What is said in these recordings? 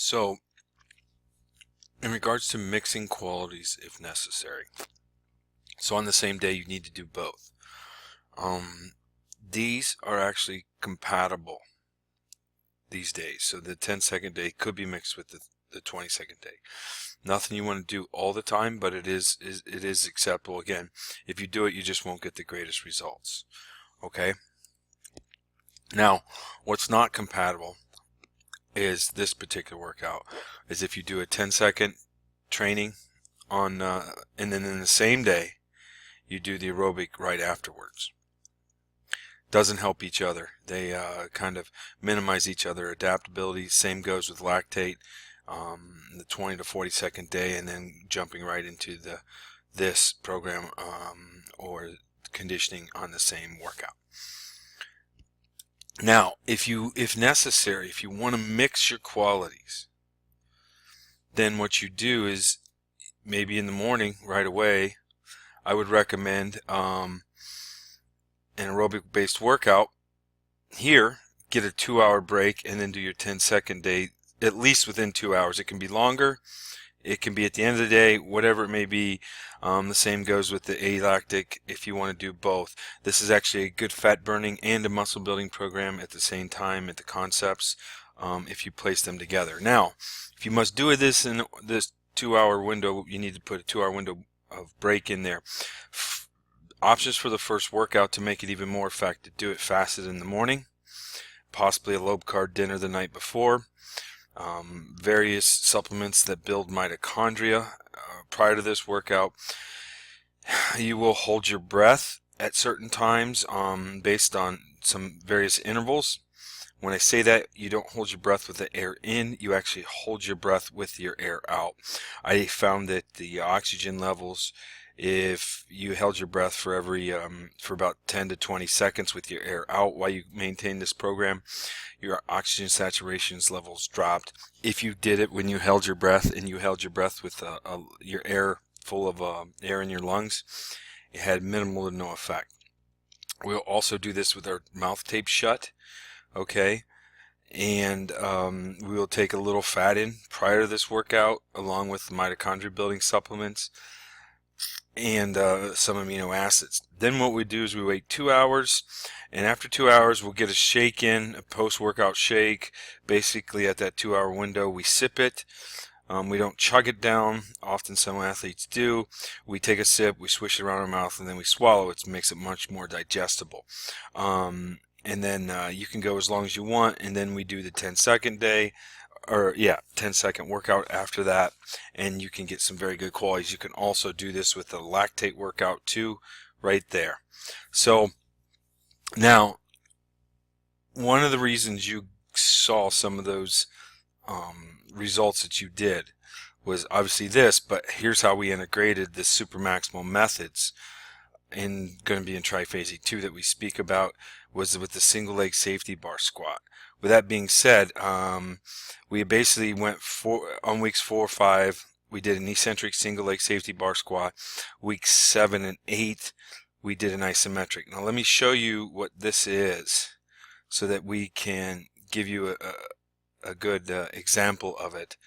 So, in regards to mixing qualities if necessary, so on the same day you need to do both. These are actually compatible these days. So the 10-second day could be mixed with the 20-second day. Nothing you want to do all the time, but it is acceptable. Again, if you do it, you just won't get the greatest results. Okay? Now, what's not compatible is this particular workout. Is if you do a 10-second training on and then in the same day you do the aerobic right afterwards. Doesn't help each other. They kind of minimize each other adaptability. Same goes with lactate, the 20 to 40 second day, and then jumping right into this program or conditioning on the same workout. Now, if necessary, if you want to mix your qualities, then what you do is maybe in the morning right away, I would recommend an aerobic based workout here, get a 2-hour break, and then do your 10-second day at least within 2 hours. It can be longer, it can be at the end of the day, whatever it may be. The same goes with the alactic if you want to do both. This is actually a good fat burning and a muscle building program at the same time at the concepts if you place them together. Now, if you must do this in this 2-hour window, you need to put a 2-hour window of break in there. Options for the first workout to make it even more effective: do it fasted in the morning, possibly a low carb dinner the night before, various supplements that build mitochondria prior to this workout. You will hold your breath at certain times based on some various intervals. When I say that, you don't hold your breath with the air in, you actually hold your breath with your air out. I found that the oxygen levels, if you held your breath for about 10 to 20 seconds with your air out while you maintain this program, your oxygen saturations levels dropped. If you did it when you held your breath and you held your breath with your air full of air in your lungs, it had minimal to no effect. We'll also do this with our mouth taped shut. Okay, and we will take a little fat in prior to this workout along with mitochondria building supplements and some amino acids. Then what we do is we wait 2 hours, and after 2 hours we'll get a shake in, a post-workout shake. Basically at that 2-hour window we sip it. We don't chug it down. Often some athletes do. We take a sip, we swish it around our mouth, and then we swallow it. It makes it much more digestible. And then you can go as long as you want, and then we do the 10-second day, or 10-second workout after that, and you can get some very good qualities. You can also do this with a lactate workout too, right there. So now, one of the reasons you saw some of those results that you did was obviously this, but here's how we integrated the super maximal methods, and going to be in Triphasic 2 that we speak about, was with the single leg safety bar squat. With that being said, we basically went on weeks 4 or 5, we did an eccentric single leg safety bar squat. Weeks 7 and 8, we did an isometric. Now let me show you what this is so that we can give you a good example of it.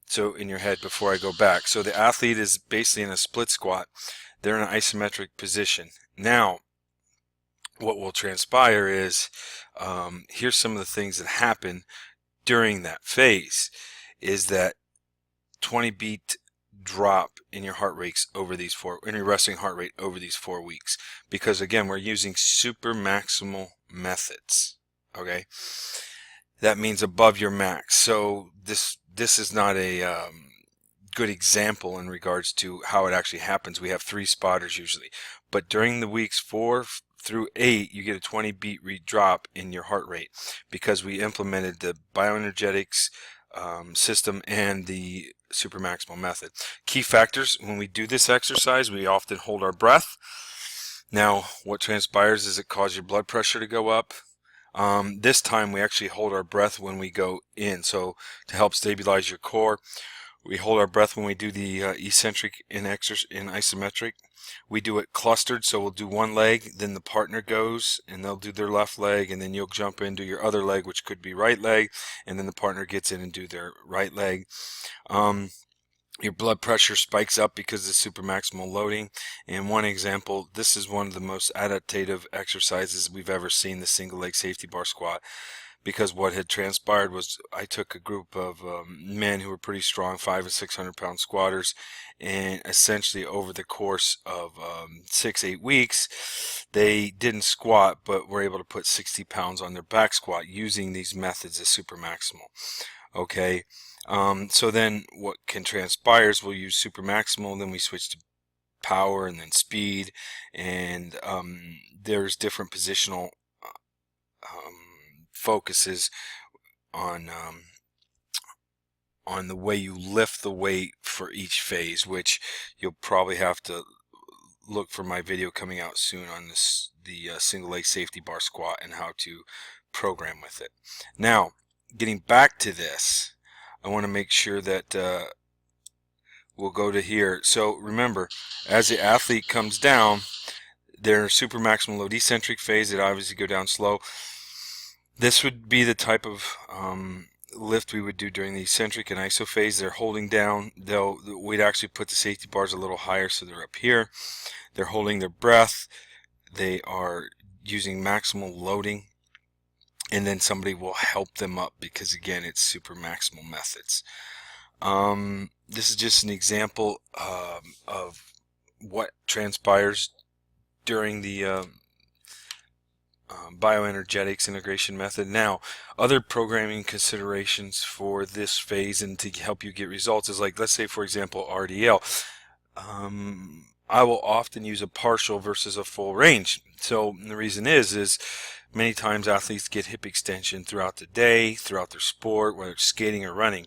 So in your head before I go back. So the athlete is basically in a split squat. They're in an isometric position. Now, what will transpire is, here's some of the things that happen during that phase, is that 20 beat drop in your heart rates over these in your resting heart rate over these 4 weeks. Because again, we're using super maximal methods. Okay? That means above your max. So this is not a good example in regards to how it actually happens. We have 3 spotters usually, but during the weeks 4 through 8 you get a 20 beat drop in your heart rate because we implemented the Bioenergetics system and the super maximal method. Key factors: when we do this exercise, we often hold our breath. Now what transpires is it causes your blood pressure to go up. This time we actually hold our breath when we go in, so to help stabilize your core. We hold our breath when we do the eccentric in isometric. We do it clustered, so we'll do one leg, then the partner goes and they'll do their left leg, and then you'll jump into your other leg, which could be right leg, and then the partner gets in and do their right leg. Your blood pressure spikes up because of supermaximal loading. And one example, this is one of the most adaptive exercises we've ever seen, the single leg safety bar squat. Because what had transpired was I took a group of men who were pretty strong, 500 and 600 pound squatters, and essentially over the course of 6-8 weeks, they didn't squat, but were able to put 60 pounds on their back squat using these methods of supermaximal. Okay, so then what can transpire is we'll use supermaximal, then we switch to power and then speed, and there's different positional focuses on the way you lift the weight for each phase, which you'll probably have to look for my video coming out soon on this, the single leg safety bar squat, and how to program with it. Now, getting back to this, I want to make sure that we'll go to here. So remember, as the athlete comes down, their super maximal load eccentric phase, it obviously go down slow. This would be the type of lift we would do during the eccentric and iso phase. They're holding down. We'd actually put the safety bars a little higher so they're up here. They're holding their breath. They are using maximal loading, and then somebody will help them up because, again, it's super maximal methods. This is just an example of what transpires during the bioenergetics integration method. Now, other programming considerations for this phase and to help you get results is, like, let's say for example RDL. I will often use a partial versus a full range. So the reason is many times athletes get hip extension throughout the day, throughout their sport, whether it's skating or running,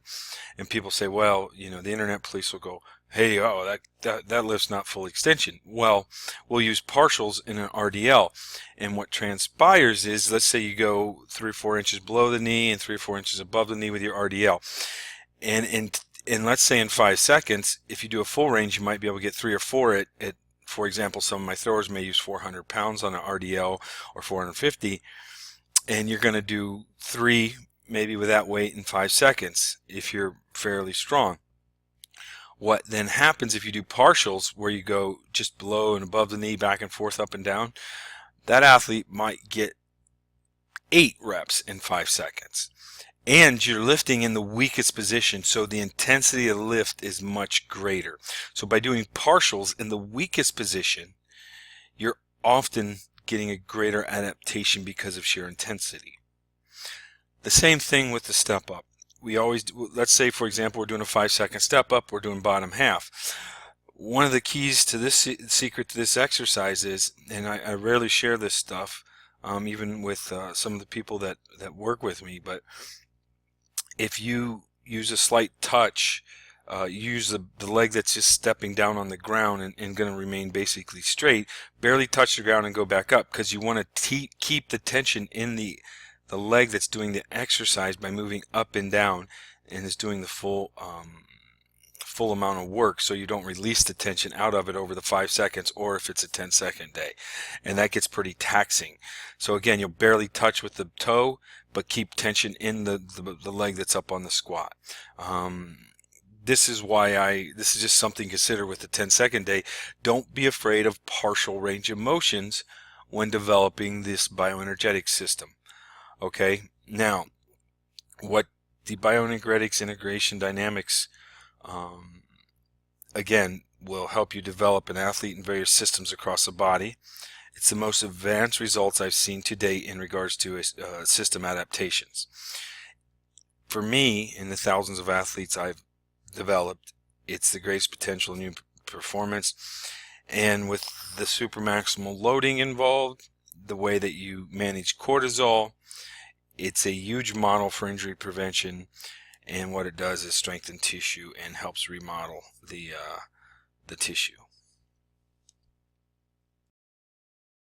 and people say, well, you know, the internet police will go, hey, oh, that lift's not full extension. Well, we'll use partials in an RDL, and what transpires is, let's say you go 3 or 4 inches below the knee and 3 or 4 inches above the knee with your RDL, and let's say in 5 seconds, if you do a full range, you might be able to get 3 or 4 at for example, some of my throwers may use 400 pounds on an RDL or 450, and you're going to do 3 maybe with that weight in 5 seconds if you're fairly strong. What then happens if you do partials, where you go just below and above the knee, back and forth, up and down, that athlete might get 8 reps in 5 seconds. And you're lifting in the weakest position, so the intensity of the lift is much greater. So by doing partials in the weakest position, you're often getting a greater adaptation because of sheer intensity. The same thing with the step up. We always do, let's say for example we're doing a 5-second step up, we're doing bottom half. One of the keys to this secret to this exercise is, and I rarely share this stuff, even with some of the people that work with me, but if you use a slight touch, use the leg that's just stepping down on the ground and going to remain basically straight, barely touch the ground and go back up, because you want to keep the tension in the leg that's doing the exercise by moving up and down, and is doing the full amount of work, so you don't release the tension out of it over the 5 seconds, or if it's a 10-second day, and that gets pretty taxing. So again, you'll barely touch with the toe, but keep tension in the leg that's up on the squat. This is why this is just something to consider with the 10-second day. Don't be afraid of partial range of motions when developing this bioenergetic system. Okay, now what the bioenergetics integration dynamics again will help you develop an athlete in various systems across the body. It's the most advanced results I've seen to date in regards to system adaptations. For me, in the thousands of athletes I've developed, it's the greatest potential in new performance, and with the supermaximal loading involved, the way that you manage cortisol, it's a huge model for injury prevention, and what it does is strengthen tissue and helps remodel the tissue.